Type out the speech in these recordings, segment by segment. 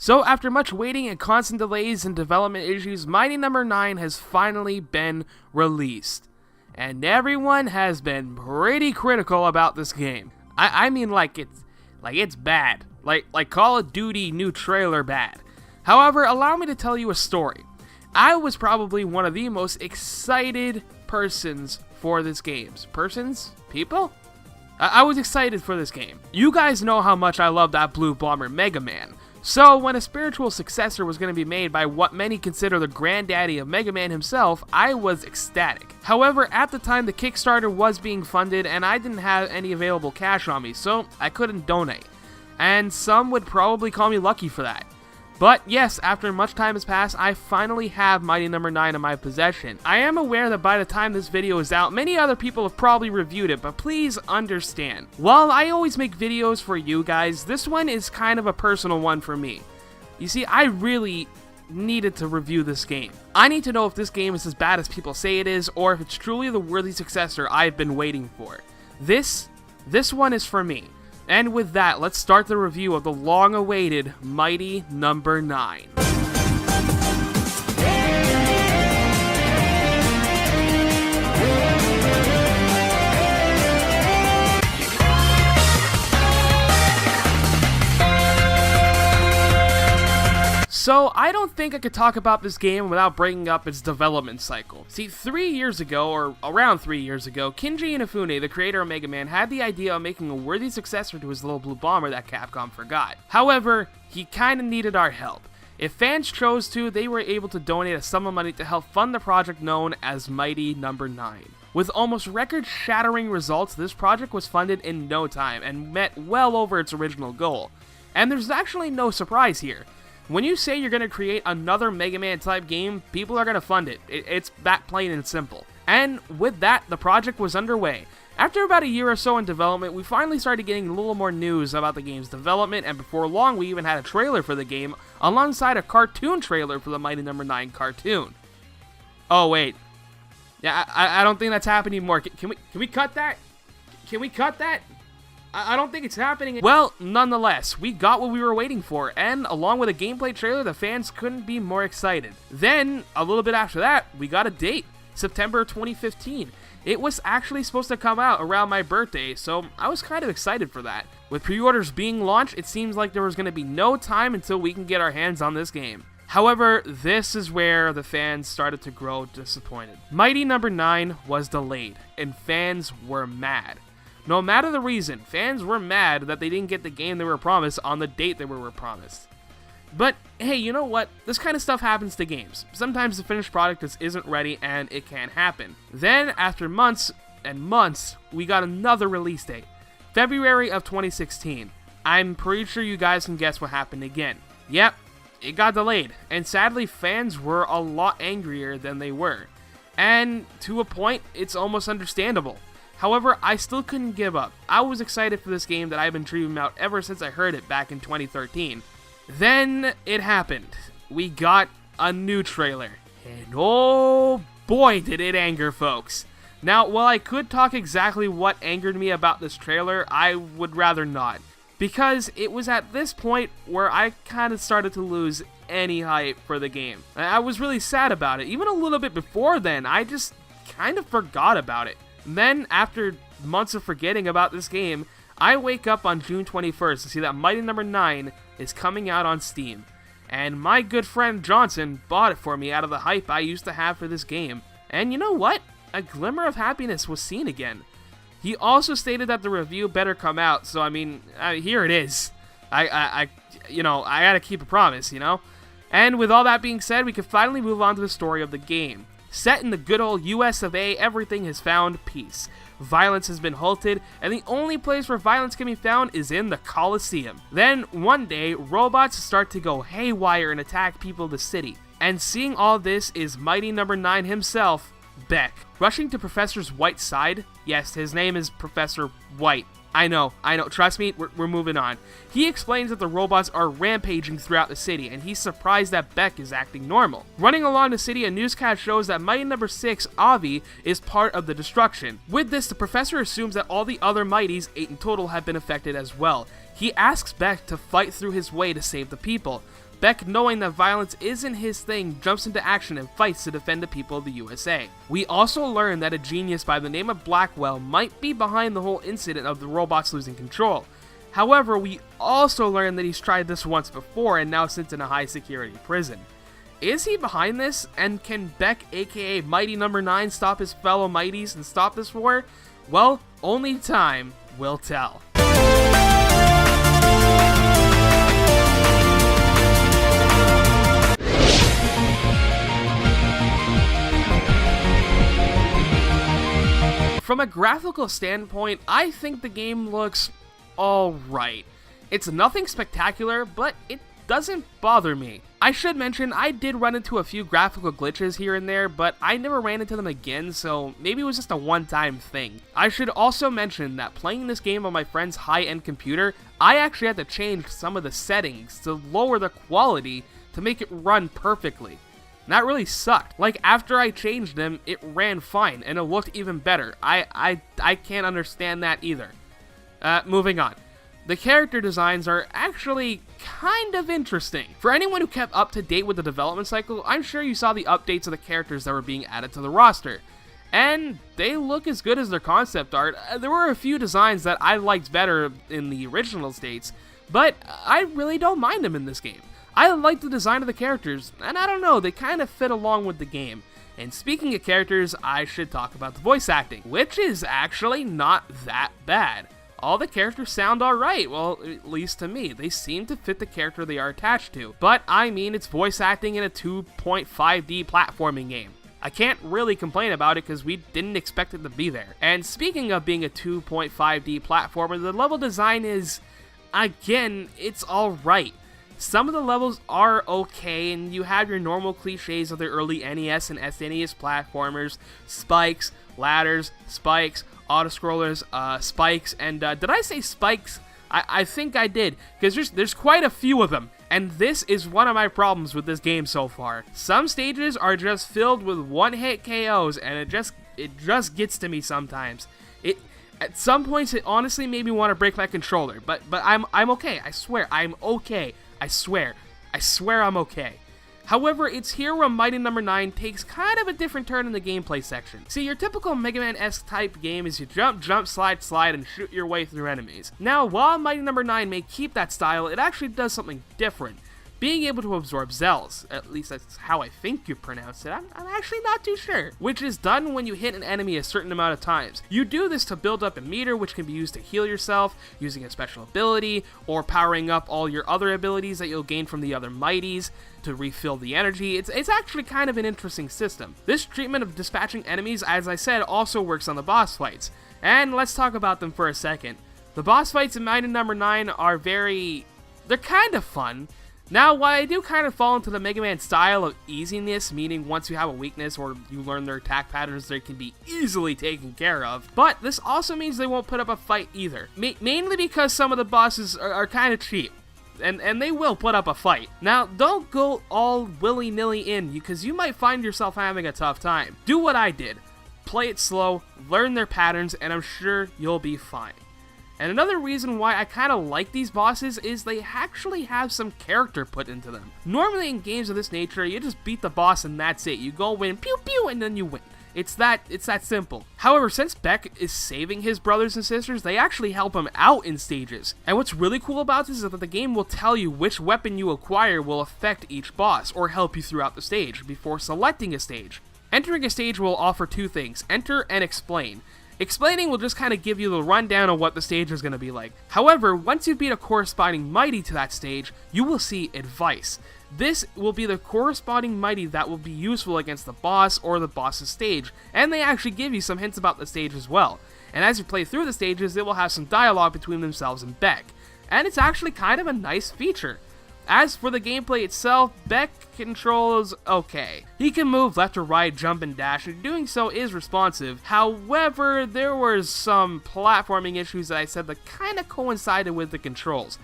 So after much waiting and constant delays and development issues, Mighty Number 9 has finally been released. And everyone has been pretty critical about this game. I mean it's bad. Like Call of Duty new trailer bad. However, allow me to tell you a story. I was probably one of the most excited persons for this game. People? I was excited for this game. You guys know how much I love that Blue Bomber Mega Man. So when a spiritual successor was going to be made by what many consider the granddaddy of Mega Man himself, I was ecstatic. However, at the time the Kickstarter was being funded and I didn't have any available cash on me, so I couldn't donate. And some would probably call me lucky for that. But yes, after much time has passed, I finally have Mighty Number 9 in my possession. I am aware that by the time this video is out, many other people have probably reviewed it, but please understand. While I always make videos for you guys, this one is kind of a personal one for me. You see, I really needed to review this game. I need to know if this game is as bad as people say it is, or if it's truly the worthy successor I've been waiting for. This one is for me. And with that, let's start the review of the long-awaited Mighty Number 9. So, I don't think I could talk about this game without bringing up its development cycle. See, 3 years ago, or around 3 years ago, Kinji Inafune, the creator of Mega Man, had the idea of making a worthy successor to his little blue bomber that Capcom forgot. However, he kinda needed our help. If fans chose to, they were able to donate a sum of money to help fund the project known as Mighty Number 9. With almost record-shattering results, this project was funded in no time and met well over its original goal. And there's actually no surprise here. When you say you're going to create another Mega Man type game, people are going to fund it. It's that plain and simple. And with that, the project was underway. After about a year or so in development, we finally started getting a little more news about the game's development, and before long we even had a trailer for the game, alongside a cartoon trailer for the Mighty Number 9 cartoon. Oh wait. Yeah, I don't think that's happening anymore. Can we cut that? Can we cut that? I don't think it's happening. Well, nonetheless, we got what we were waiting for, and along with a gameplay trailer, the fans couldn't be more excited. Then, a little bit after that, we got a date, September 2015. It was actually supposed to come out around my birthday, so I was kind of excited for that. With pre-orders being launched, it seems like there was going to be no time until we can get our hands on this game. However, this is where the fans started to grow disappointed. Mighty Number 9 was delayed, and fans were mad. No matter the reason, fans were mad that they didn't get the game they were promised on the date they were promised. But hey, you know what? This kind of stuff happens to games. Sometimes the finished product just isn't ready and it can happen. Then, after months and months, we got another release date. February of 2016. I'm pretty sure you guys can guess what happened again. Yep, it got delayed, and sadly fans were a lot angrier than they were. And to a point, it's almost understandable. However, I still couldn't give up. I was excited for this game that I've been dreaming about ever since I heard it back in 2013. Then it happened. We got a new trailer. And oh boy did it anger folks. Now, while I could talk exactly what angered me about this trailer, I would rather not. Because it was at this point where I kind of started to lose any hype for the game. I was really sad about it. Even a little bit before then, I just kind of forgot about it. Then, after months of forgetting about this game, I wake up on June 21st to see that Mighty Number 9 is coming out on Steam. And my good friend Johnson bought it for me out of the hype I used to have for this game. And you know what? A glimmer of happiness was seen again. He also stated that the review better come out, so I mean, here it is. I gotta keep a promise, you know? And with all that being said, we can finally move on to the story of the game. Set in the good old US of A, everything has found peace. Violence has been halted, and the only place where violence can be found is in the Coliseum. Then, one day, robots start to go haywire and attack people of the city. And seeing all this is Mighty Number 9 himself, Beck. Rushing to Professor White's side, yes, his name is Professor White. I know, trust me, we're moving on. He explains that the robots are rampaging throughout the city, and he's surprised that Beck is acting normal. Running along the city, a newscast shows that Mighty Number 6, Avi, is part of the destruction. With this, the professor assumes that all the other Mighties, 8 in total, have been affected as well. He asks Beck to fight through his way to save the people. Beck, knowing that violence isn't his thing, jumps into action and fights to defend the people of the USA. We also learn that a genius by the name of Blackwell might be behind the whole incident of the robots losing control. However, we also learn that he's tried this once before and now sits in a high security prison. Is he behind this, and can Beck, aka Mighty Number 9, stop his fellow Mighties and stop this war? Well, only time will tell. From a graphical standpoint, I think the game looks alright. It's nothing spectacular, but it doesn't bother me. I should mention, I did run into a few graphical glitches here and there, but I never ran into them again, so maybe it was just a one-time thing. I should also mention that playing this game on my friend's high-end computer, I actually had to change some of the settings to lower the quality to make it run perfectly. And that really sucked. Like, after I changed them, it ran fine, and it looked even better. I can't understand that either. Moving on. The character designs are actually kind of interesting. For anyone who kept up to date with the development cycle, I'm sure you saw the updates of the characters that were being added to the roster. And they look as good as their concept art. There were a few designs that I liked better in the original states, but I really don't mind them in this game. I like the design of the characters, and I don't know, they kind of fit along with the game. And speaking of characters, I should talk about the voice acting, which is actually not that bad. All the characters sound alright, well, at least to me. They seem to fit the character they are attached to. But, I mean, it's voice acting in a 2.5D platforming game. I can't really complain about it because we didn't expect it to be there. And speaking of being a 2.5D platformer, the level design is, again, it's alright. Some of the levels are okay, and you have your normal cliches of the early NES and SNES platformers: spikes, ladders, spikes, autoscrollers, spikes, and did I say spikes? I think I did, because there's quite a few of them, and this is one of my problems with this game so far. Some stages are just filled with one-hit KOs, and it just gets to me sometimes. At some points, it honestly made me want to break my controller, but I'm okay. I swear, I'm okay. I swear I'm okay. However, it's here where Mighty Number 9 takes kind of a different turn in the gameplay section. See, your typical Mega Man-esque type game is you jump, slide, and shoot your way through enemies. Now, while Mighty Number 9 may keep that style, it actually does something different. Being able to absorb Zells, at least that's how I think you pronounce it, I'm actually not too sure, which is done when you hit an enemy a certain amount of times. You do this to build up a meter, which can be used to heal yourself, using a special ability, or powering up all your other abilities that you'll gain from the other Mighties to refill the energy. It's actually kind of an interesting system. This treatment of dispatching enemies, as I said, also works on the boss fights, and let's talk about them for a second. The boss fights in Mighty Number 9 are they're kind of fun. Now, while I do kind of fall into the Mega Man style of easiness, meaning once you have a weakness or you learn their attack patterns, they can be easily taken care of, but this also means they won't put up a fight either. Mainly because some of the bosses are kind of cheap, and they will put up a fight. Now, don't go all willy-nilly in, because you might find yourself having a tough time. Do what I did. Play it slow, learn their patterns, and I'm sure you'll be fine. And another reason why I kind of like these bosses is they actually have some character put into them. Normally in games of this nature, you just beat the boss and that's it. You go win, pew pew, and then you win. It's that simple. However, since Beck is saving his brothers and sisters, they actually help him out in stages. And what's really cool about this is that the game will tell you which weapon you acquire will affect each boss, or help you throughout the stage, before selecting a stage. Entering a stage will offer two things: enter and explain. Explaining will just kind of give you the rundown of what the stage is going to be like. However, once you beat a corresponding Mighty to that stage, you will see advice. This will be the corresponding Mighty that will be useful against the boss or the boss's stage, and they actually give you some hints about the stage as well. And as you play through the stages, it will have some dialogue between themselves and Beck. And it's actually kind of a nice feature. As for the gameplay itself, Beck controls okay. He can move left or right, jump and dash, and doing so is responsive. However, there were some platforming issues that I said that kind of coincided with the controls.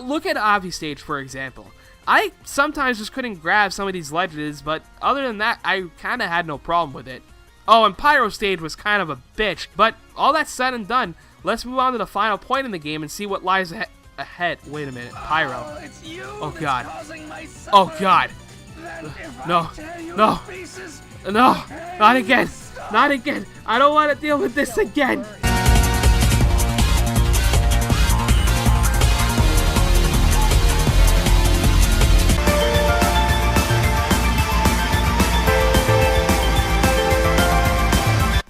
Look at Avi Stage, for example. I sometimes just couldn't grab some of these ledges, but other than that, I kind of had no problem with it. Oh, and Pyro Stage was kind of a bitch, but all that said and done, let's move on to the final point in the game and see what lies ahead. Wait a minute. Pyro. Oh, it's you Oh, that's God. causing my Oh, suffering. God. Then if No. I tear you No. to pieces, No. Not again. stop. Not again. I don't want to deal with this again.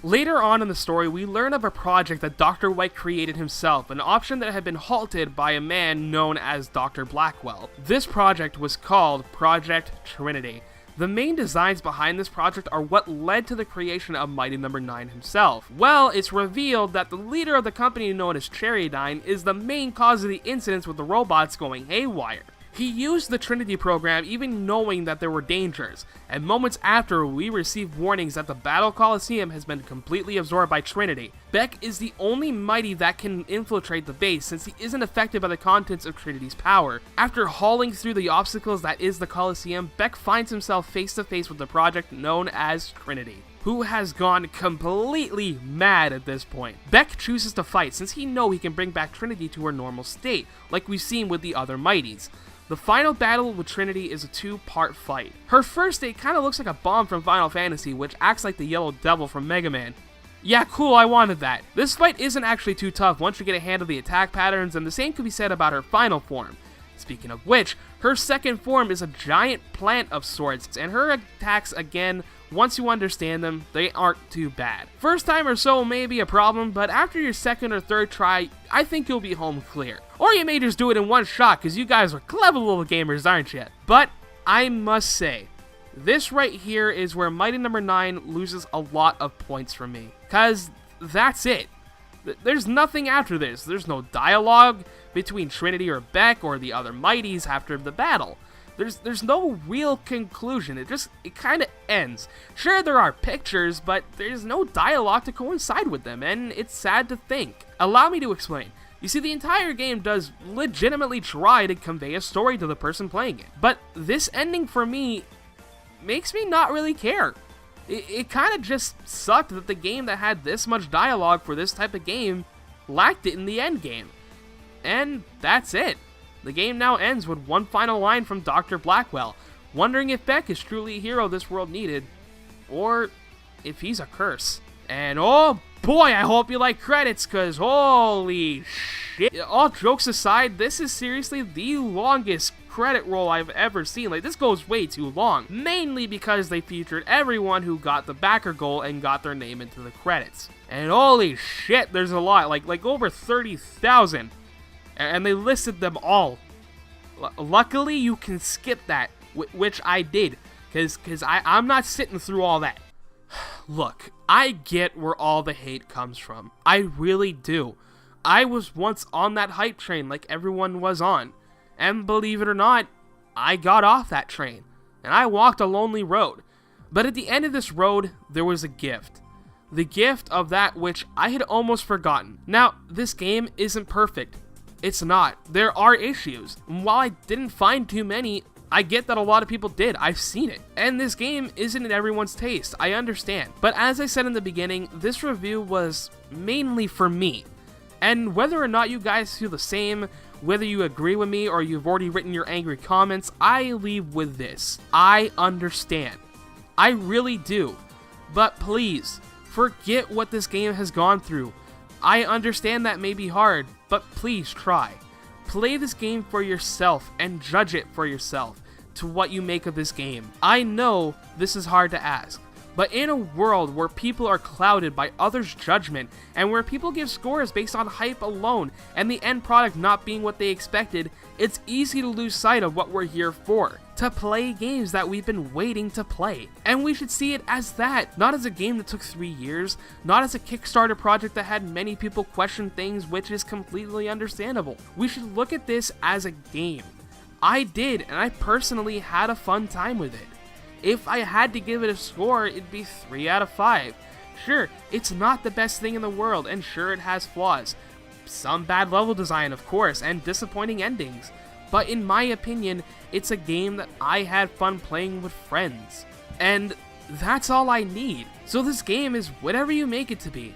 Later on in the story, we learn of a project that Dr. White created himself, an option that had been halted by a man known as Dr. Blackwell. This project was called Project Trinity. The main designs behind this project are what led to the creation of Mighty Number 9 himself. Well, it's revealed that the leader of the company known as Cherrydyne is the main cause of the incidents with the robots going haywire. He used the Trinity program even knowing that there were dangers, and moments after we received warnings that the Battle Coliseum has been completely absorbed by Trinity. Beck is the only Mighty that can infiltrate the base since he isn't affected by the contents of Trinity's power. After hauling through the obstacles that is the Coliseum, Beck finds himself face to face with the project known as Trinity, who has gone completely mad at this point. Beck chooses to fight since he knows he can bring back Trinity to her normal state, like we've seen with the other Mighties. The final battle with Trinity is a two-part fight. Her first state kinda looks like a bomb from Final Fantasy, which acts like the Yellow Devil from Mega Man. Yeah, cool, I wanted that. This fight isn't actually too tough once you get a hand of the attack patterns, and the same could be said about her final form. Speaking of which, her second form is a giant plant of sorts, and her attacks, again, once you understand them, they aren't too bad. First time or so may be a problem, but after your second or third try, I think you'll be home clear. Or you may just do it in one shot, because you guys are clever little gamers, aren't you? But I must say, this right here is where Mighty Number 9 loses a lot of points for me, because that's it. There's nothing after this. There's no dialogue between Trinity or Beck or the other Mighties after the battle. There's no real conclusion. It kind of ends. Sure, there are pictures, but there's no dialogue to coincide with them, and it's sad to think. Allow me to explain. You see, the entire game does legitimately try to convey a story to the person playing it, but this ending for me makes me not really care. It kind of just sucked that the game that had this much dialogue for this type of game lacked it in the end game. And that's it. The game now ends with one final line from Dr. Blackwell, wondering if Beck is truly a hero this world needed, or if he's a curse. And oh boy, I hope you like credits, cause holy shit. All jokes aside, this is seriously the longest credit roll I've ever seen. Like, this goes way too long, mainly because they featured everyone who got the backer goal and got their name into the credits. And holy shit, there's a lot, like over 30,000. And they listed them all. Luckily, you can skip that, which I did, because I'm not sitting through all that. Look, I get where all the hate comes from. I really do. I was once on that hype train like everyone was on. And believe it or not, I got off that train. And I walked a lonely road. But at the end of this road, there was a gift. The gift of that which I had almost forgotten. Now, this game isn't perfect. It's not. There are issues. And while I didn't find too many, I get that a lot of people did. I've seen it. And this game isn't in everyone's taste. I understand. But as I said in the beginning, this review was mainly for me. And whether or not you guys feel the same, whether you agree with me or you've already written your angry comments, I leave with this. I understand. I really do. But please, forget what this game has gone through. I understand that may be hard, but please try. Play this game for yourself and judge it for yourself to what you make of this game. I know this is hard to ask, but in a world where people are clouded by others' judgment and where people give scores based on hype alone and the end product not being what they expected, it's easy to lose sight of what we're here for. To play games that we've been waiting to play. And we should see it as that, not as a game that took 3 years, not as a Kickstarter project that had many people question things, which is completely understandable. We should look at this as a game. I did, and I personally had a fun time with it. If I had to give it a score, it'd be 3 out of 5. Sure, it's not the best thing in the world, and sure it has flaws. Some bad level design, of course, and disappointing endings. But in my opinion, it's a game that I had fun playing with friends. And that's all I need. So this game is whatever you make it to be.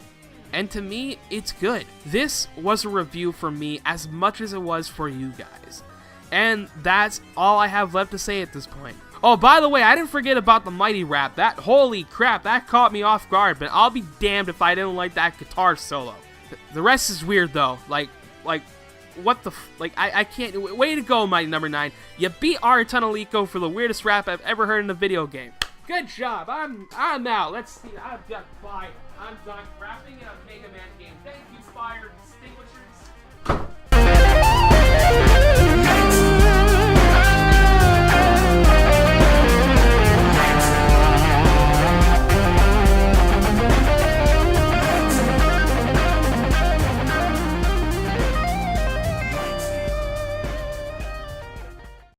and to me, it's good. This was a review for me as much as it was for you guys. And that's all I have left to say at this point. Oh, by the way, I didn't forget about the Mighty Rap. That, holy crap, that caught me off guard, but I'll be damned if I didn't like that guitar solo. The rest is weird, though. Like, what the I can't. Way to go, Mighty Number 9. You beat Artanalico for the weirdest rap I've ever heard in a video game. Good job. I'm out. Let's see. I'm done. Bye. I'm done rapping in a Mega Man game. Thank you, Fire.